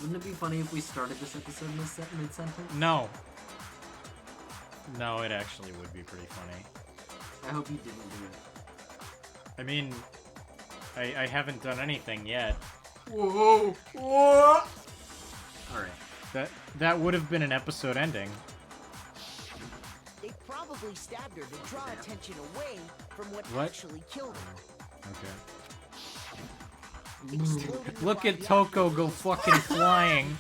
Wouldn't it be funny if we started this episode mid-sentence? No. No, it actually would be pretty funny. I hope you didn't do it. I mean, I haven't done anything yet. Whoa! Whoa! Alright. That would have been an episode ending. They probably stabbed her to draw attention away from what actually killed her. Okay. Look at Toko go fucking flying.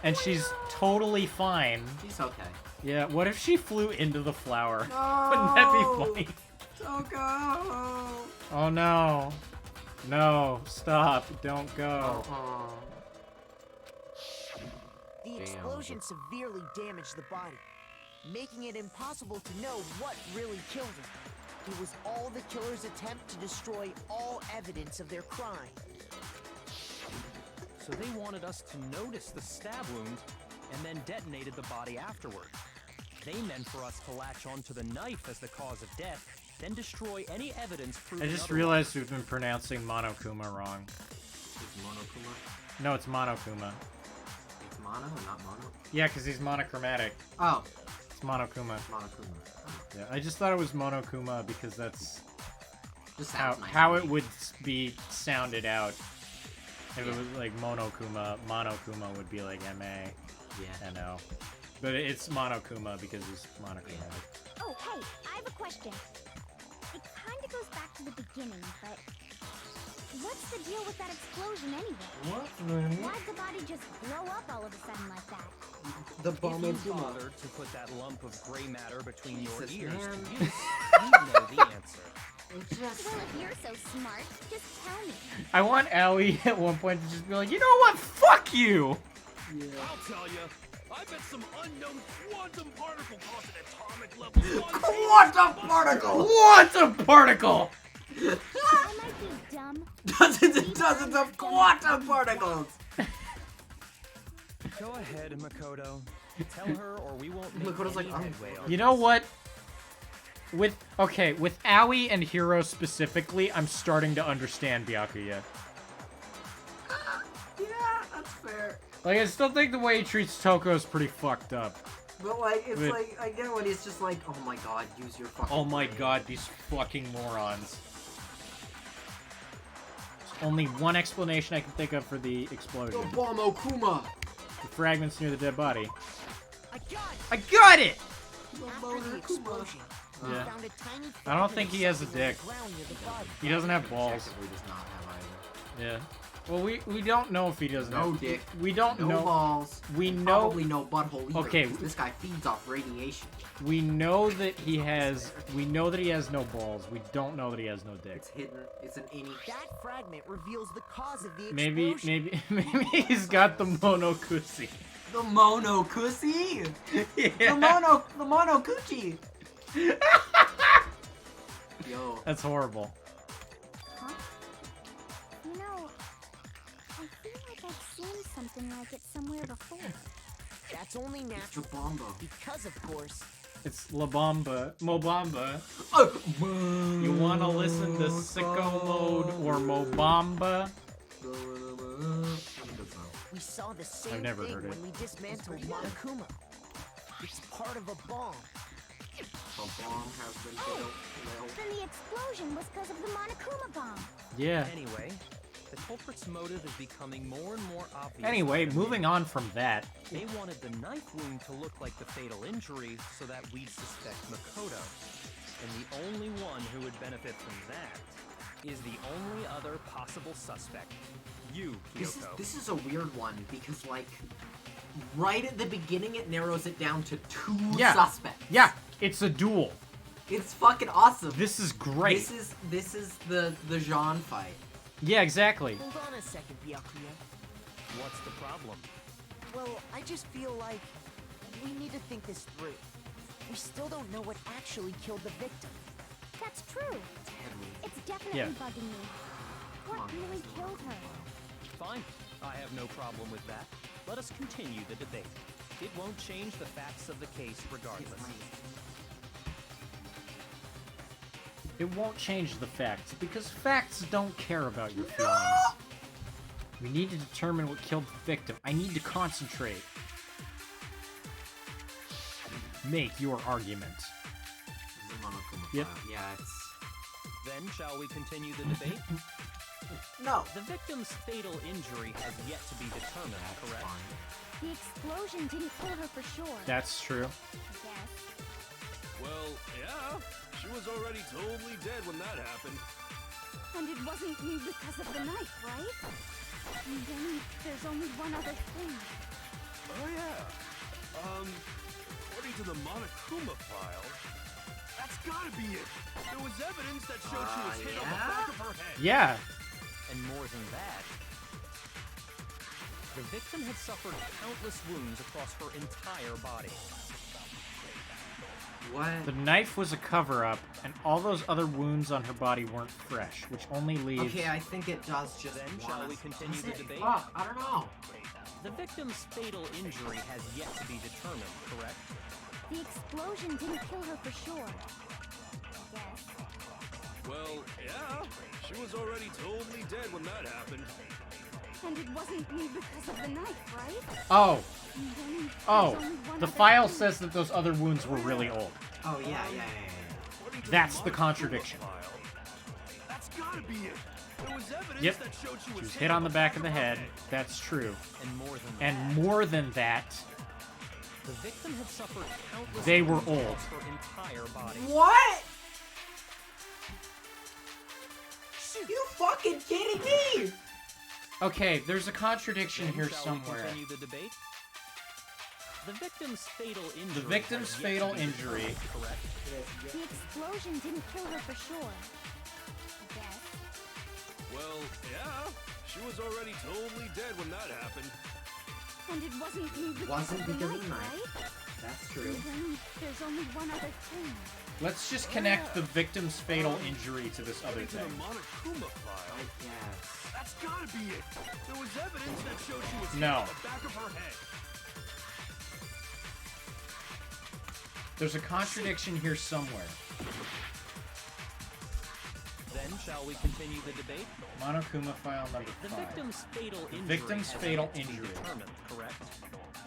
And she's totally fine. She's okay. Yeah, what if she flew into the flower? No! Wouldn't that be funny? Toko! Oh no. No, stop. Don't go. The explosion severely damaged the body, making it impossible to know what really killed her. It was all the killer's attempt to destroy all evidence of their crime. So they wanted us to notice the stab wound and then detonated the body afterward. They meant for us to latch onto the knife as the cause of death, then destroy any evidence proving I just otherwise. realized we've been pronouncing Monokuma wrong. It's Monokuma? No, it's Monokuma. It's Mono, not Mono? Yeah, because he's monochromatic. Oh. It's Monokuma. Monokuma. Oh. Yeah, I just thought it was Monokuma because that's just how it would be sounded out. If it was like Monokuma would be like M-A. Yeah. N-O. But it's Monokuma because he's monochromatic. Oh, hey, I have a question. It kind of goes back to the beginning, but what's the deal with that explosion anyway? What? Why'd the body just blow up all of a sudden like that? The If bomb you of Kuma. bothered to put that lump of gray matter between your Jesus, ears man. to use, you know the answer. Well, if you're so smart, just tell me. I want Allie at one point to just be like, you know what? Fuck you! Yeah. I'll tell you. I bet some unknown quantum particle caused an atomic level. Quantum particle! Quantum particle! I might be dumb. Dozens of quantum particles! Go ahead, Makoto. Tell her or we won't make Makoto's any like, headway on You know what? With Aoi and Hiro specifically, I'm starting to understand Byakuya. Yeah, that's fair. Like, I still think the way he treats Toko is pretty fucked up. But like, it's But- like, I get when he's just like, oh my god, use your fucking Oh my brain. god, these fucking morons. There's only one explanation I can think of for the explosion. The bomb Okuma! The fragments near the dead body. I got it! I got it! After the explosion, we Yeah. found a tiny I don't think he has a fragment dick. on the ground near the body. He doesn't have balls. Objectively does not have either. Yeah. Well, we don't know if he doesn't No have... dick. We don't No know... balls. We know... Probably no butthole either. Okay. because This guy feeds off radiation. We know that he has... We know that he has no balls. We don't know that he has no dick. It's hidden. It's an innie. That fragment reveals the cause of the Maybe explosion. maybe he's got the monokusi. The monokusi! Yeah. The monokuchi! Yo. That's horrible. Huh? You know, I feel like I've seen something like it somewhere before. That's only It's natural Jabamba. because, of course, It's La Bamba. Mobamba. Oh. You wanna listen to Sicko Mode or Mobamba? we saw the same I've never thing heard it. when we dismantled Monokuma. It's part of a bomb. The bomb has been built. Then the explosion was because of the Monokuma bomb. Yeah. Anyway, the culprit's motive is becoming more and more obvious. Anyway, moving on from that. They wanted the knife wound to look like the fatal injury so that we'd suspect Makoto. And the only one who would benefit from that is the only other possible suspect. You, Kyoko. This is a weird one because, like, right at the beginning it narrows it down to two suspects. Yeah, it's a duel. It's fucking awesome. This is great. This is the Jean fight. Yeah, exactly. Hold on a second, Byakuya. What's the problem? Well, I just feel like we need to think this through. We still don't know what actually killed the victim. That's true. It's definitely Yeah. bugging me. What really killed her? Fine. I have no problem with that. Let us continue the debate. It won't change the facts of the case regardless. It won't change the facts because facts don't care about your feelings. We need to determine what killed the victim. I need to concentrate. Make your argument. This is a Monokuma Yep. file. Yeah, it's... Then shall we continue the debate? No. The victim's fatal injury has yet to be determined, That's correct? fine. The explosion didn't kill her for sure. That's true. Yes. Well, yeah. She was already totally dead when that happened. And it wasn't me because of the knife, right? And then there's only one other thing. Oh, yeah. According to the Monokuma file, that's gotta be it. There was evidence that showed she was hit on the yeah? back of her head. Yeah. And more than that, the victim had suffered countless wounds across her entire body. What? The knife was a cover-up, and all those other wounds on her body weren't fresh, which only leaves... Okay, I think it does just Then want shall us... we continue Does the it? debate? Fuck, I don't know. The victim's fatal injury has yet to be determined, correct? The explosion didn't kill her for sure. Yes. Well, yeah. She was already totally dead when that happened. And it wasn't me because of the knife, right? Oh, And then there's oh, only one the other file thing. says that those other wounds were really old. Oh, yeah. According to That's the Monokuma contradiction. file, that's gotta be it. There was evidence Yep. that showed she was, She was hit on the back of the head. That's true. And more than And that, more than that, the victim had suffered countless They were wounds old. across her entire body. What? You fucking kidding me? okay, there's a contradiction Then here shall we somewhere. continue the debate? The victim's fatal injury. victim's has yet to fatal be injury. determined, correct? The explosion didn't kill her for sure. Yes. Well, yeah. She was already totally dead when that happened. And it wasn't me because Wasn't of the because of knife, the knife. right? That's And true. then there's only one other thing. Let's just connect the victim's fatal injury to this other According to thing. the Monokuma file, I guess. that's gotta be it. There was evidence that showed she was hit No. on the back of her head. There's a contradiction here somewhere. Then shall we continue the debate? Monokuma file number The 5. victim's fatal injury. victim's has fatal yet to be injury. determined, correct?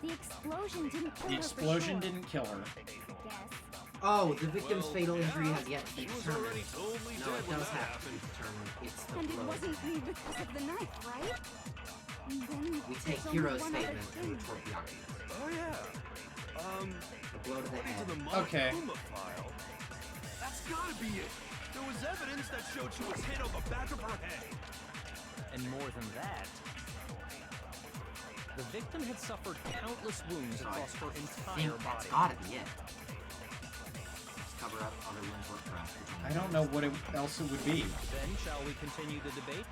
The explosion didn't kill The her explosion for sure. didn't kill her. Yes. Oh, the victim's Well, fatal yeah. injury has yet to be She was determined. already totally No, dead it when does that have to be happened. determined. It's the And it blow. wasn't me because of the knife, right? And then We take there's only Hero's one other statement and thing. retort Byakuya. Oh yeah. The blow to the According to head. the Monokuma Okay. file, that's gotta be it. There was evidence that showed she was hit on the back of her head. And more than that, the victim had suffered countless wounds So across her I entire think that's body. gotta be it. Just cover up other ones were crashed. I don't know what else it would be. Then shall we continue the debate?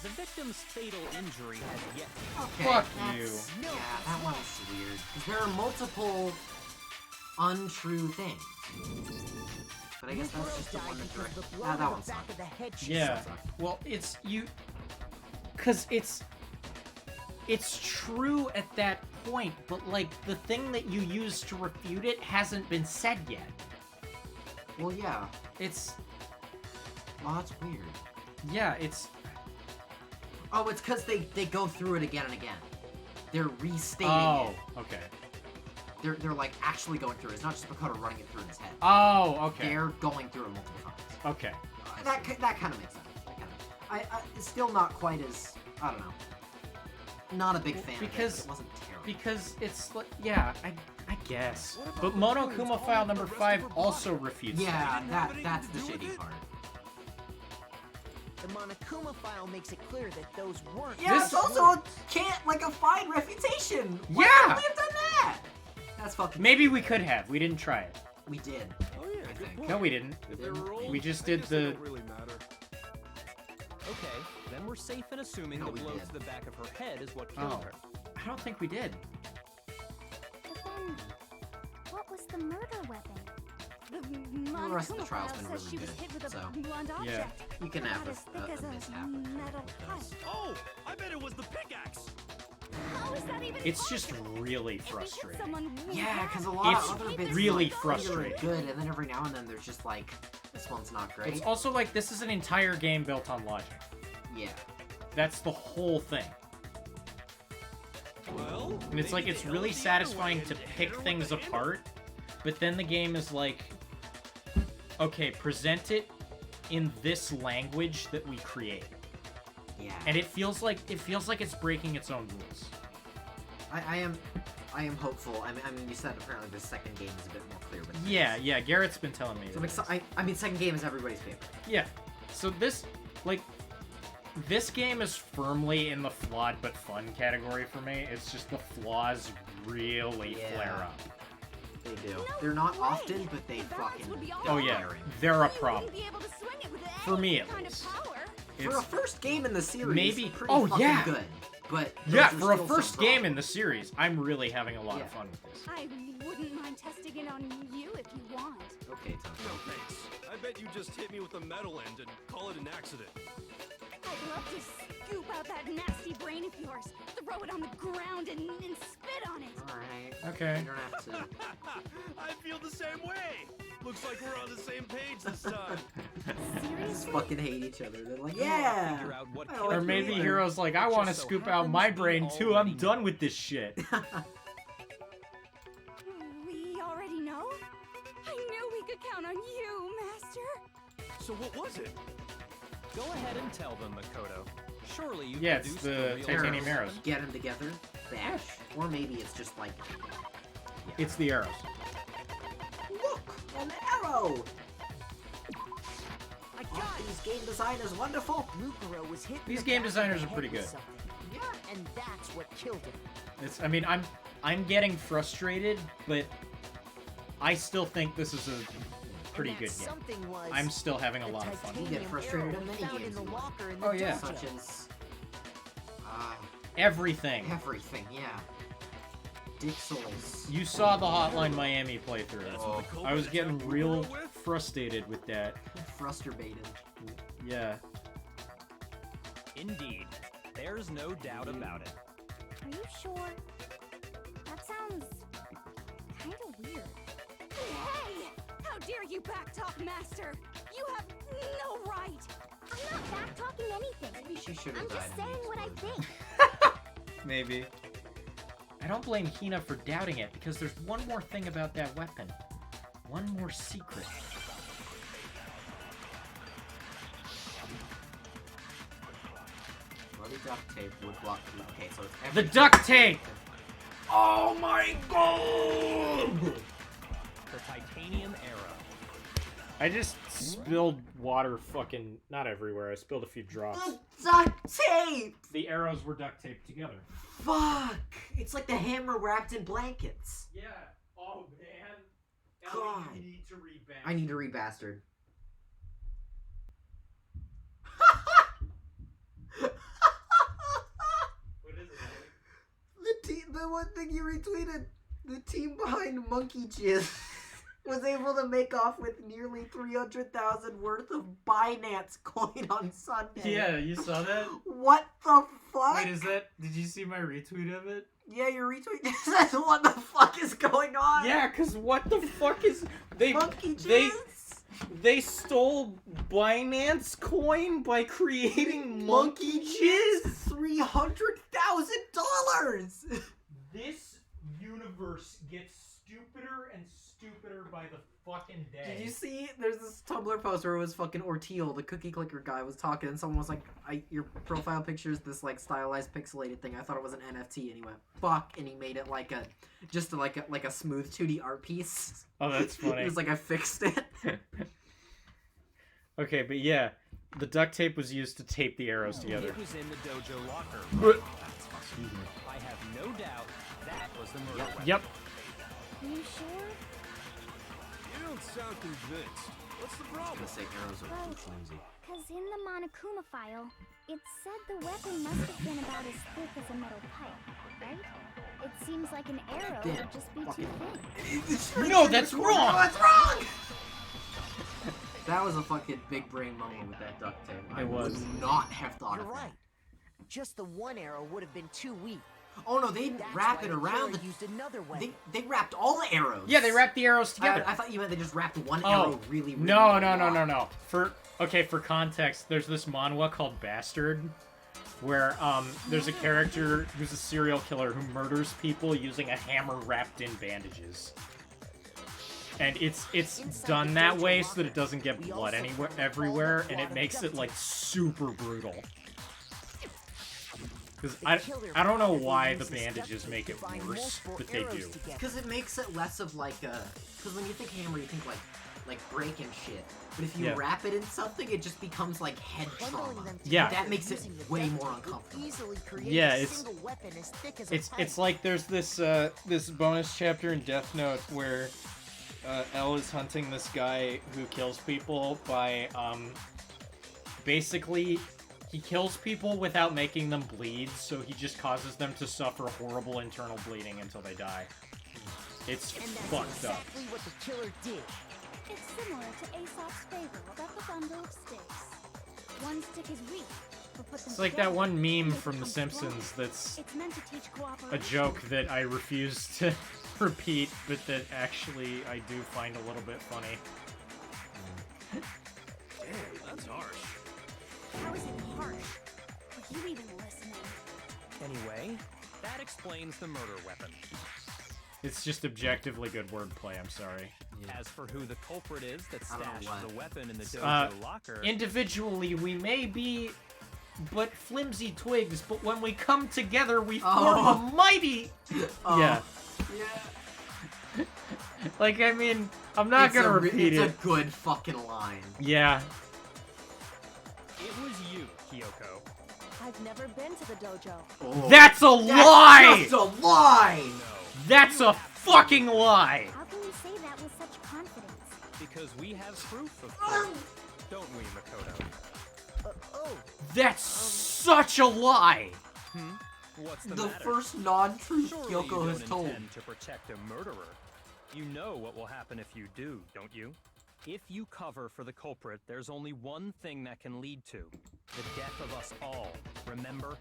The victim's fatal injury has yet to Okay, Fuck that's, you. Yeah, that one's weird. 'Cause there are multiple untrue things. But I guess that's just the one that direct. The blow Ah, to that the one back sucked. of the head she Yeah. suffered. Well, it's you. Because it's true at that point, but like the thing that you use to refute it hasn't been said yet. Well, yeah. It's Well, that's weird. yeah, it's Oh, it's because they go through it again and again. They're restating oh it. okay. They're like actually going through it. It's not just Makoto running it through in his head. Oh okay. They're going through it multiple times. Okay. That kind of makes sense. It's still not quite as, I don't know. Not a big fan because- of it, but it wasn't terrible. Because it's like yeah, I guess. What about But the Monokuma wounds all file over number the rest 5 of her body? also refutes that. Yeah, didn't have anything that's to the do with shitty it? part. The Monokuma file makes it clear that those weren't. Yeah, This- it's also a fine refutation. Why Yeah! couldn't we have done that? That's fucking. Maybe we could have. We didn't try it. We did. Oh yeah, I good think. point. No, we didn't. If they were old, We just I did guess they the- don't really matter. Okay, then we're safe in assuming No, the we blow did. to the back of her head is what killed Oh. her. I don't think we did. But then, what was the murder weapon? The rest of the Monokuma trial's file been says really she was good, hit with a so- blunt Yeah. object. You can have About as thick a as a mishap. metal pipe. Oh, I bet it was the pickaxe. How is that even It's just possible? really If we hit frustrating. someone really Yeah, bad, because a lot It's of other bits really are, like, frustrating. good, and then every now and then there's just like, this one's not great. It's also like this is an entire game built on logic. Yeah. That's the whole thing. Well, And it's like, it's really satisfying to pick things apart, but then the game is like, okay, present it in this language that we create. Yeah. And it feels like it's breaking its own rules. I am hopeful. I mean, you said apparently the second game is a bit more clear, but Yeah, Garrett's been telling me. so I mean, second game is everybody's favorite. Yeah. So this game is firmly in the flawed but fun category for me. It's just the flaws really flare up. They do. They're not often, but they fucking. Oh yeah, they're a problem. For me, at least. For a first game in the series, maybe. Pretty Oh fucking yeah. Good. But Yeah, those are for a still first some game in the problems. series, I'm really having a lot of fun with this. I wouldn't mind testing it on you if you want. Okay, Tom. No thanks. I bet you just hit me with a metal end and call it an accident. I'd love to scoop out that nasty brain of yours, throw it on the ground, and spit on it. Alright. Okay. You don't have to. I feel the same way. Looks like we're on the same page this time. Just fucking hate each other. They're like, Figure yeah. out what I kills like Or maybe you. Hero's like, I It want to just so scoop out happens my we brain too. I'm already done know. with this shit. We already know? I knew we could count on you, Master. So what was it? Go ahead and tell them, Makoto. Surely you Yeah, it's produced the real titanium weapon. arrows. Get them together, bash, or maybe it's just like, It's the arrows. look, an arrow. I Oh, got it. these game design is wonderful. Mukuro was hit. in These the game back of designers the are pretty head with good. something. Yeah, and that's what killed him. It's. I mean, I'm getting frustrated, but I still think this is a pretty And good that game. something was I'm still having a the lot of fun. You get titanium frustrated arrow in many found games in the you locker in the Oh, yeah. dojo. Such as, Everything. everything, yeah. Dick Souls. You saw the Hotline Miami playthrough. That's what the I was culprit getting attacked real Mukuro with? frustrated with that. Frustrated. Yeah. Indeed. There's no doubt about it. Are you sure? That sounds kind of weird. Hey! How dare you backtalk, Master? You have no right! I'm not backtalking anything. Maybe she should I'm have died. just in the saying what I explosion. think. Maybe. I don't blame Hina for doubting it, because there's one more thing about that weapon. One more secret. Bloody duct tape would block. Okay, so it's The everything. duct tape! Oh my god! The titanium arrow. I just spilled water fucking, not everywhere, I spilled a few drops. The duct tape! The arrows were duct taped together. Fuck! It's like the hammer wrapped in blankets. Yeah. Oh man. God. you need to read back. I need to read Bastard. What is The one thing you retweeted, the team behind Monkey Jizz was able to make off with nearly 300,000 worth of Binance coin on Sunday. Yeah, you saw that? What the fuck? Wait, did you see my retweet of it? Yeah, your retweet says what the fuck is going on? Yeah, cause what the fuck is Monkey Jizz? they stole Binance coin by creating Monkey Jizz? $300,000! This universe gets stupider and stupider by the fucking day. Did you see? There's this Tumblr post where it was fucking Orteal, the cookie clicker guy, was talking, and someone was like, your profile picture is this, like, stylized pixelated thing. I thought it was an NFT, and he went, fuck, and he made it like a smooth 2D art piece. Oh, that's funny. He was like, I fixed it. Okay, but yeah, the duct tape was used to tape the arrows together. It was in the dojo locker. I have no doubt that was the murder weapon. Yep. Are you sure? You don't sound convinced. What's the problem? say arrows are too flimsy. Because in the Monokuma file, it said the weapon must have been about as thick as a metal pipe, right? It seems like an arrow Damn, would just be fucking- too thin. No, that's wrong! That's wrong! That was a fucking big brain moment with that duct tape. I It was. would not have thought You're of right. that. Just the one arrow would have been too weak. Oh no, they didn't That's wrap why it the around. killer used another weapon. They wrapped all the arrows. Yeah, they wrapped the arrows together. I thought you meant they just wrapped one Oh, arrow really, really no. wide. For context, there's this manhwa called Bastard, where there's a character who's a serial killer who murders people using a hammer wrapped in bandages. And it's done that way so that it doesn't get blood everywhere, and it makes it like super brutal. Because I don't know why the bandages make it worse, but they do. Because it makes it less of like a... Because when you think hammer, you think like break and shit. But if you wrap it in something, it just becomes like head trauma. Yeah. That makes it way more uncomfortable. Yeah, it's like there's this this bonus chapter in Death Note where Elle is hunting this guy who kills people by basically he kills people without making them bleed, so he just causes them to suffer horrible internal bleeding until they die. It's fucked up. Exactly what the killer did. It's similar to Aesop's fable about the bundle of sticks. One stick is weak, but put them It's like that together, one meme they from The become strong. Simpsons that's It's meant to teach a cooperation. joke that I refuse to repeat, but that actually I do find a little bit funny. Damn, that's harsh. How is it harsh? Are you even listening? Anyway, that explains the murder weapon. It's just objectively good wordplay, I'm sorry. As for who the culprit is that I don't know stashed what. the weapon in the dojo locker, Individually, we may be but flimsy twigs, but when we come together, we form Oh. a mighty... Oh. Yeah. Yeah. Like, I mean, I'm not gonna repeat it. It's a good fucking line. Yeah. it was you, Kyoko. I've never been to the dojo. Oh. That's a lie! Just a lie! No, That's a fucking lie! How can you say that with such confidence? because we have proof of proof. Don't we, Makoto? That's such a lie! What's the The matter? first non-truth Surely you Kyoko don't has told. intend to protect a murderer. You know what will happen if you do, don't you? If you cover for the culprit, there's only one thing that can lead to the death of us all. Remember?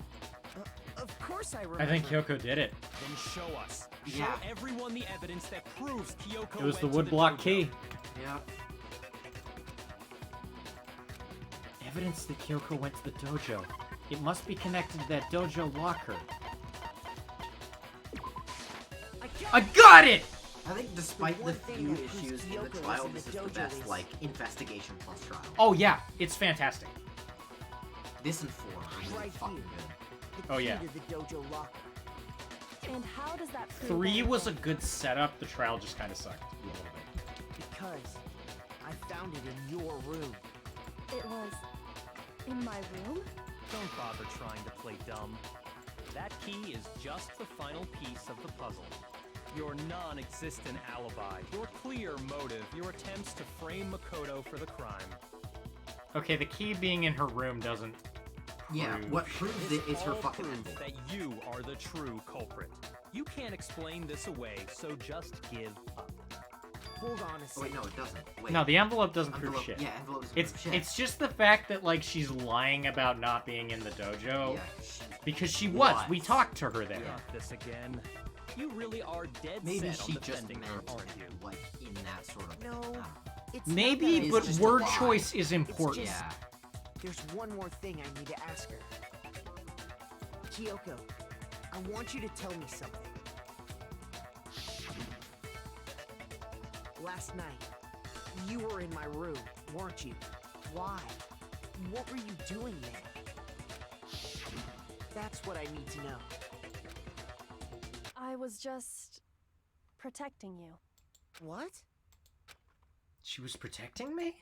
Of course I remember. I think Kyoko did it. Then show us. Yeah. Show everyone the evidence that proves Kyoko It was went the to woodblock dojo. key. Yeah. Evidence that Kyoko went to the dojo. It must be connected to that dojo locker. I got it! I think despite the one thing few that proves issues in the Kyoko was trial, in this the is the dojo best, is- like, investigation plus trial. Oh yeah, it's fantastic. This and 4 are really Right fucking here. good. The Oh, key yeah. to the dojo locker. And how does that prove 3 was a anything? good setup, the trial just kind of sucked a little bit. Because I found it in your room. It was in my room? Don't bother trying to play dumb. That key is just the final piece of the puzzle. Your non-existent alibi, your clear motive, your attempts to frame Makoto for the crime. Okay, the key being in her room doesn't Yeah, prove- what proves it is her all fucking proves ending. that you are the true culprit. You can't explain this away, so just give up. Hold on a Oh, second. wait, no, it doesn't. Wait. No, the envelope doesn't prove envelope, shit. Yeah, envelope doesn't It's prove shit. it's just the fact that like she's lying about not being in the dojo Yeah, because she was. was. We talked to her there. Yeah. Not this again. You really are dead maybe set she on just defending meant her, aren't you? like in that sort of. No, I don't know. it's not Maybe, that I- It's but just a word lie. choice is important. just- Yeah. There's one more thing I need to ask her. Kyoko, I want you to tell me something. Last night, you were in my room, weren't you? Why? What were you doing there? That's what I need to know. I was just protecting you. What? She was protecting me?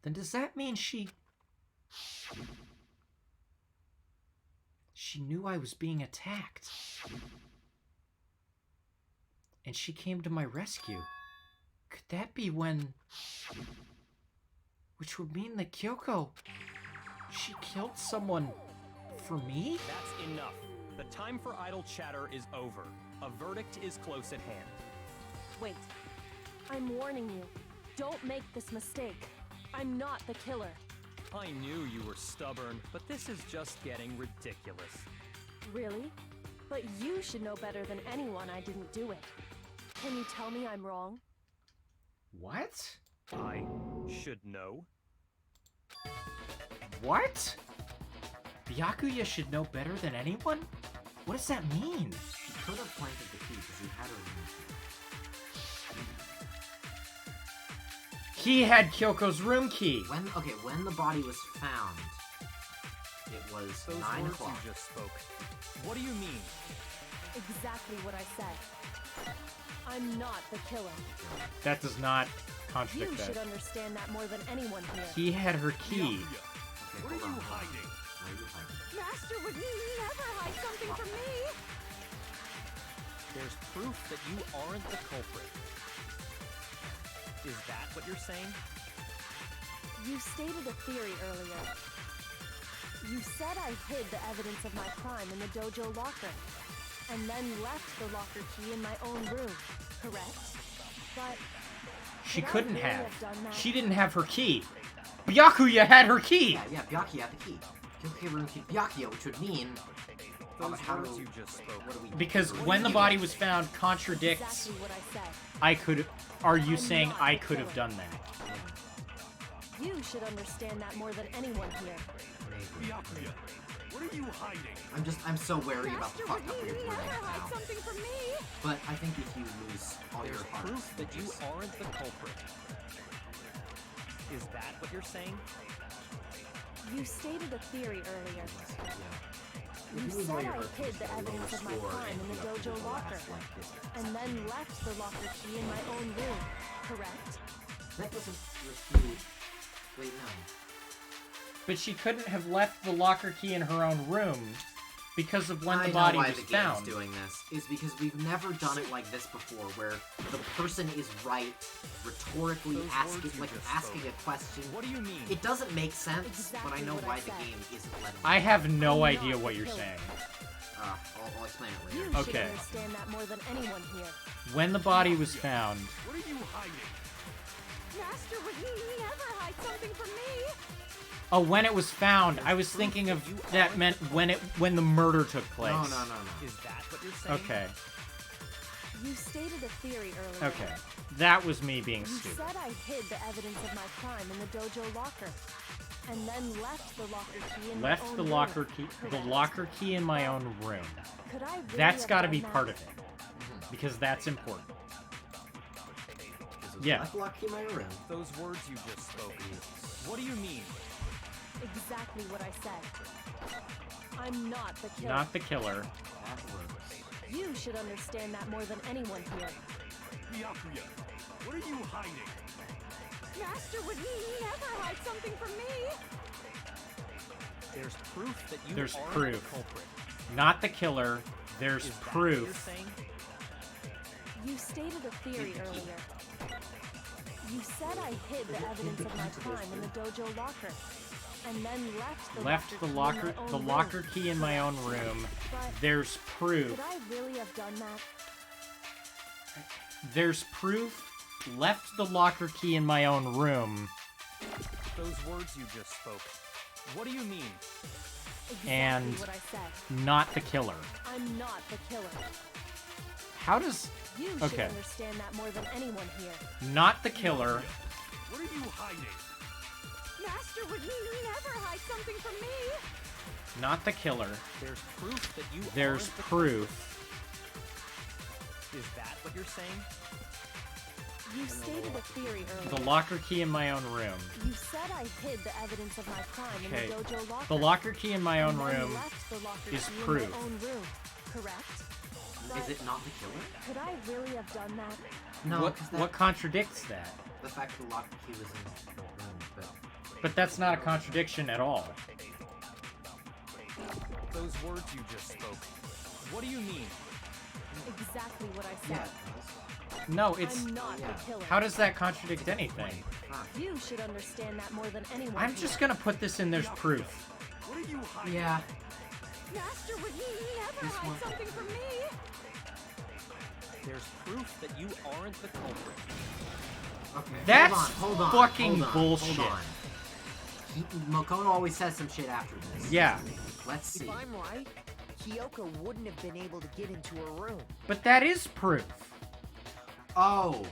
Then does that mean she knew I was being attacked? And she came to my rescue. Could that be when... Which would mean that Kyoko... She killed someone... for me? That's enough. The time for idle chatter is over. A verdict is close at hand. Wait. I'm warning you. Don't make this mistake. I'm not the killer. I knew you were stubborn, but this is just getting ridiculous. Really? But you should know better than anyone I didn't do it. Can you tell me I'm wrong? What? I should know. What? Byakuya should know better than anyone? What does that mean? He could have planted the key because he had her room key. He had Kyoko's room key. When the body was found, it was Those 9 words o'clock. you just spoke. What do you mean? Exactly what I said. I'm not the killer. That does not You contradict should that. understand that more than anyone here. He had her key. Byakuya, Okay, what are hold on, you hold on. hiding? What are you hiding? Master would never hide something from me. There's proof that you aren't the culprit. Is that what you're saying? You stated a theory earlier. You said I hid the evidence of my crime in the dojo locker, and then left the locker key in my own room, correct? But She could I couldn't really have. done that? She didn't have her key. Byakuya had her key! Yeah, Byakuya had the key. Kyokai room key Byakuya, which would mean... Those how words do- you just spoke. What do we... Because when the body was found contradicts Exactly what I said. I could... Are you I'm saying not I the could have killer. done that? You should understand that more than anyone here. Maybe. Byakuya, what are you hiding? I'm so wary about the Master fucked up would weird never now. hide something from me. But I think if you lose all There's your hearts, proof that you just- aren't the culprit. Is that what you're saying? You stated a theory earlier. Yeah. You If lose all said your I hearts, hid you the just go evidence of my score crime and in the you have to dojo do the locker, last, like, this. and then left the locker key in my own room, correct? That doesn't refute... Wait, no. But she couldn't have left the locker key in her own room because of when I the body know why was the found. game's doing this is because we've never done it like this before, where the person is right, rhetorically Those asking, words you like just asking spoke. a question. What do you mean? It doesn't make sense, but I Exactly know what I why the said. game isn't letting. I have no I'm idea not what the you're killer. saying. I'll explain it You later. should Okay. understand that more than anyone here. When the body was found, What are you hiding? Master would never hide something from me. oh, when it was found, I was thinking of that meant when the murder took place. No. Is that what you're saying? Okay, You stated a theory earlier. okay, that was me being You stupid. said I hid the evidence of my crime in the dojo locker, and then left the locker key in Left my own the room, locker key, the correct? locker key in my own room. Could I really That's have got to done be that? part of it, because that's important. Because Yeah. left lock in my room. Those words you just spoke. What do you mean? Exactly what I said. I'm not the killer. Not the killer. That works. You should understand that more than anyone here. Byakuya, what are you hiding? Master would never hide something from me. There's proof that you There's aren't proof. the culprit. Not the killer. There's Is that what you're proof. saying? You stated a theory earlier. You said I hid the evidence of my crime in the dojo locker, and then left the locker key in my own The room. locker key in my own room. But There's proof. could I really have done that? There's proof. Left the locker key in my own room. Those words you just spoke. What do you mean? Exactly And- what I said. Not the killer. I'm not the killer. How does... You should Okay. understand that more than anyone here. Not the killer. What are you hiding? Master would never hide something from me. Not the killer. There's proof that you There's aren't the proof. culprit. Is that what you're saying? You stated a theory earlier. The locker key in my own room. You said I hid the evidence of my crime Okay. in the dojo locker. The locker key in my own and then room. left the locker is key proof. in my own room, correct? Is it not the killer? Could I really have done that? No, what, 'cause that, what contradicts that? the fact the lock key was in the room, but But that's not a contradiction at all. Those words you just spoke. What do you mean? Exactly what I yeah, said. No, it's... I'm not yeah. the killer. How does that contradict anything? You should understand that more than anyone. I'm here. just gonna put this in there's proof. What are you hiding? Yeah. Master would never This hide one- something from me. There's proof that you aren't the culprit. Okay. That's hold on, fucking hold on, bullshit. Hold on. Makoto always says some shit after this. Yeah, Let's see. If I'm right, Kyoko wouldn't have been able to get into her room. but that is proof. Oh.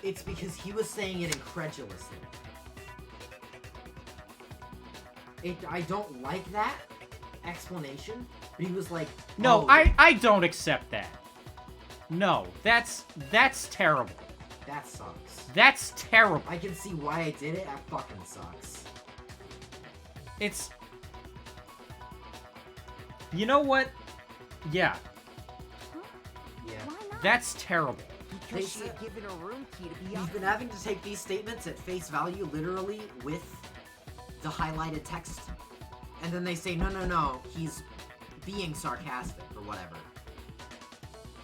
It's because he was saying it incredulously. I don't like that, explanation, but he was like, No, oh, I don't accept that. No, that's terrible. that sucks. That's terrible. I can see why I did it. That fucking sucks. It's... You know what? Yeah, Yeah. Why not? that's terrible. Because she They had given a room key to He's Byakuya. been having to take these statements at face value, literally, with the highlighted text. And then they say, no, he's being sarcastic, or whatever.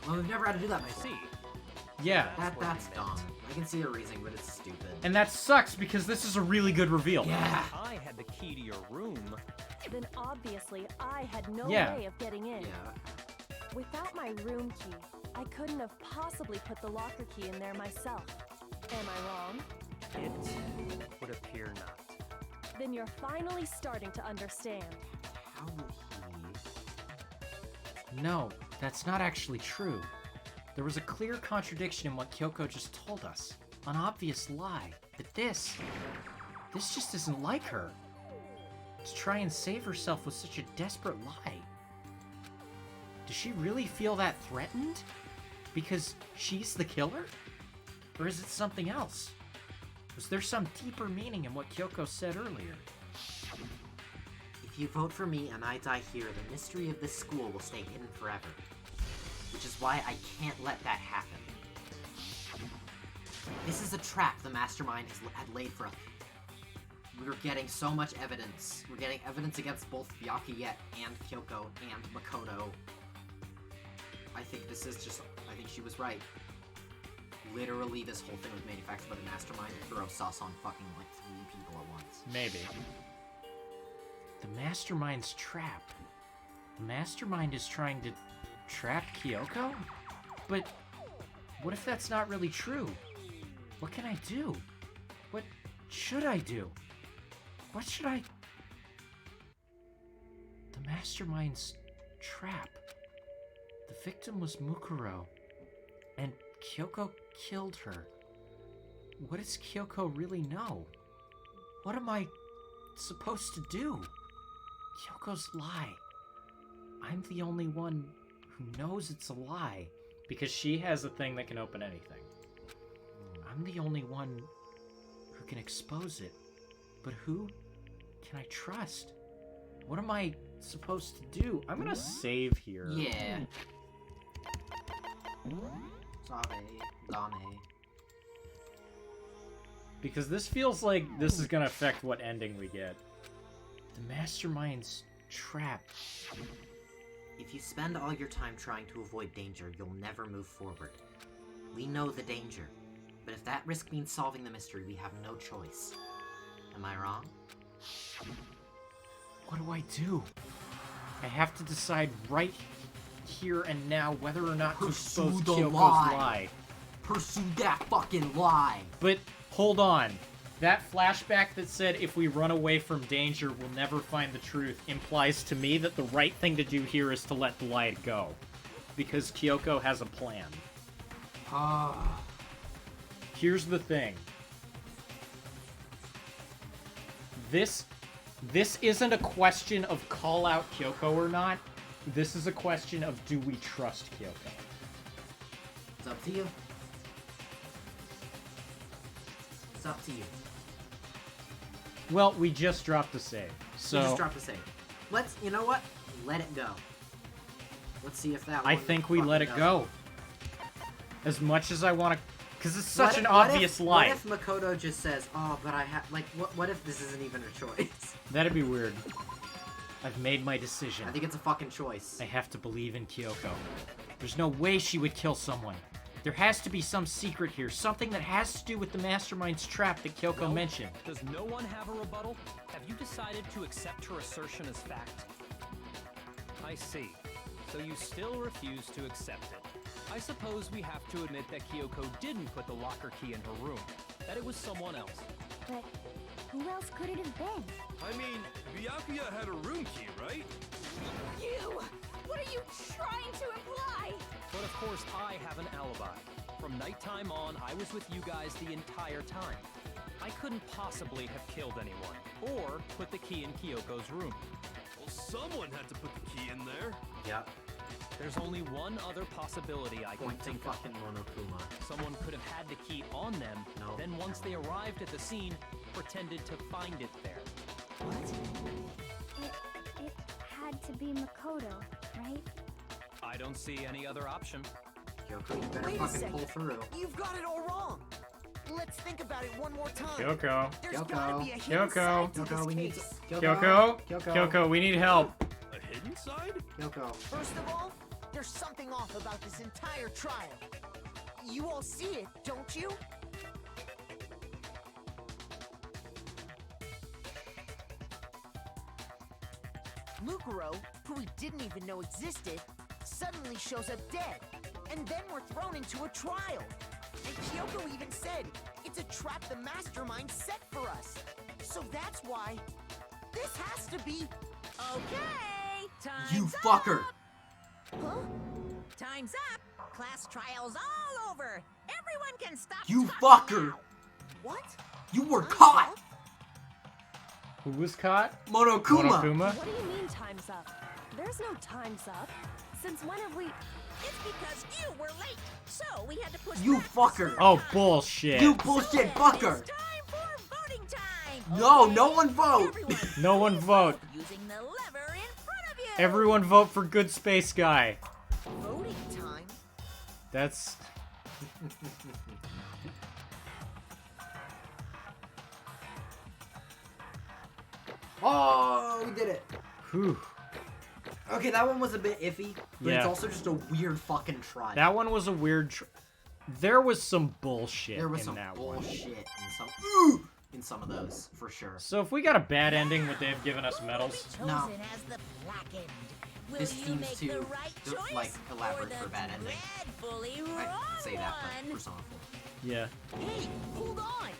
Well, we've never had to do that I before. see. Yeah, That's dumb. I can see the reasoning, but it's stupid. and that sucks because this is a really good reveal. Yeah. If I had the key to your room. Then obviously I had no Yeah. way of getting in. Yeah. Without my room key, I couldn't have possibly put the locker key in there myself. Am I wrong? It would appear not. Then you're finally starting to understand. How would he... No, that's not actually true. There was a clear contradiction in what Kyoko just told us. An obvious lie. But this just isn't like her. To try and save herself with such a desperate lie. Does she really feel that threatened? Because she's the killer? Or is it something else? Was there some deeper meaning in what Kyoko said earlier? If you vote for me and I die here, the mystery of this school will stay hidden forever. Which is why I can't let that happen. This is a trap the mastermind had laid for us. We're getting so much evidence. We're getting evidence against both Byakuya and Kyoko and Makoto. I think this is just... I think she was right. Literally, this whole thing was manufactured by the mastermind to throw sauce on fucking, like, 3 people at once. Maybe. The mastermind's trap. The mastermind is trying to trap Kyoko? But what if that's not really true? What can I do? What should I do? What should I... The mastermind's trap. The victim was Mukuro, and Kyoko killed her. What does Kyoko really know? What am I supposed to do? Kyoko's lie. I'm the only one who knows it's a lie. Because she has a thing that can open anything. I'm the only one who can expose it. But who can I trust? What am I supposed to do? I'm gonna save here. Yeah. Sabe, Dame. Because this feels like this is gonna affect what ending we get. The mastermind's trap. If you spend all your time trying to avoid danger, you'll never move forward. We know the danger, but if that risk means solving the mystery, we have no choice. Am I wrong? What do I do? I have to decide right here and now whether or not to Pursue expose the Kyoko's lie. lie. Pursue that fucking lie! But hold on. That flashback that said if we run away from danger, we'll never find the truth implies to me that the right thing to do here is to let the lie go. Because Kyoko has a plan. Ah. Here's the thing. This isn't a question of call out Kyoko or not. This is a question of do we trust Kyoko? It's up to you. It's up to you. Well, we just dropped a save. So We just dropped a save. Let's, you know what? Let it go. Let's see if that I one think we fucking let it does go. As much as I want to... Because it's such What an if- what obvious if, lie. What if Makoto just says, oh, but I have... Like, what if this isn't even a choice? That'd be weird. I've made my decision. I think it's a fucking choice. I have to believe in Kyoko. There's no way she would kill someone. There has to be some secret here, something that has to do with the mastermind's trap that Kyoko Well, mentioned. Does no one have a rebuttal? Have you decided to accept her assertion as fact? I see. So you still refuse to accept it. I suppose we have to admit that Kyoko didn't put the locker key in her room. That it was someone else. But who else could it have been? I mean, Byakuya had a room key, right? You! What are you trying to imply? But of course, I have an alibi. From nighttime on, I was with you guys the entire time. I couldn't possibly have killed anyone, or put the key in Kyoko's room. Someone had to put the key in there. Yep. There's only one other possibility I can Point to think of. fucking Monokuma. Someone could have had the key on them, No, then once no. they arrived at the scene, pretended to find it there. It had to be Makoto, right? I don't see any other option. Kyoko, you better Wait a fucking second. pull through. You've got it all wrong. Let's think about it one more time. Kyoko. There's Kyoko. gotta be a hidden Kyoko. side to Kyoko, this we need to... case. Kyoko. Kyoko, we need help. A hidden side? Kyoko. First of all, there's something off about this entire trial. You all see it, don't you? Mukuro, who we didn't even know existed, suddenly shows up dead. And then we're thrown into a trial. And Kyoko even said, it's a trap the mastermind set for us. So that's why this has to be... Okay, time's You up. fucker! Huh? Time's up. Class trial's all over. Everyone can stop. You talking fucker! now. What? You were Time's caught! up? Who was caught? Monokuma! Monokuma? What do you mean time's up? There's no time's up. Since when have we... It's because you were late, so we had to push. You back the fucker. start Oh, time. bullshit. You So bullshit then fucker! It's time for voting time. No, okay? no one vote! Everyone, No one vote. using the lever in front of you. Everyone vote for Good Space Guy. Voting time? That's... Oh, we did it! Whew. Okay, that one was a bit iffy, but it's Yeah. also just a weird fucking try. That one was a weird... There was some bullshit There was in some that one. bullshit in some of those, for sure. So if we got a bad ending, would they have given us medals? Chosen No. as the black end. Will This you seems make to, the right choice, like, elaborate or the for bad ending. dreadfully I wrong say that, but one? Persona 4. Yeah. Hey, hold on!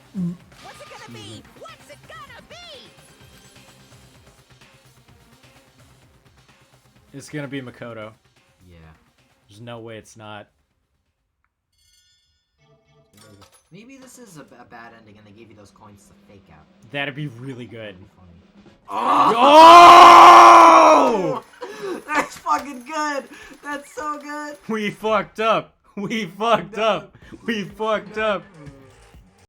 What's it gonna be? What's it gonna be? It's gonna be Makoto. Yeah. There's no way it's not. Maybe this is a bad ending and they gave you those coins to fake out. That'd be really good. That'd be funny. Oh! That's fucking good! That's so good! We fucked up. We fucked up. We fucked up.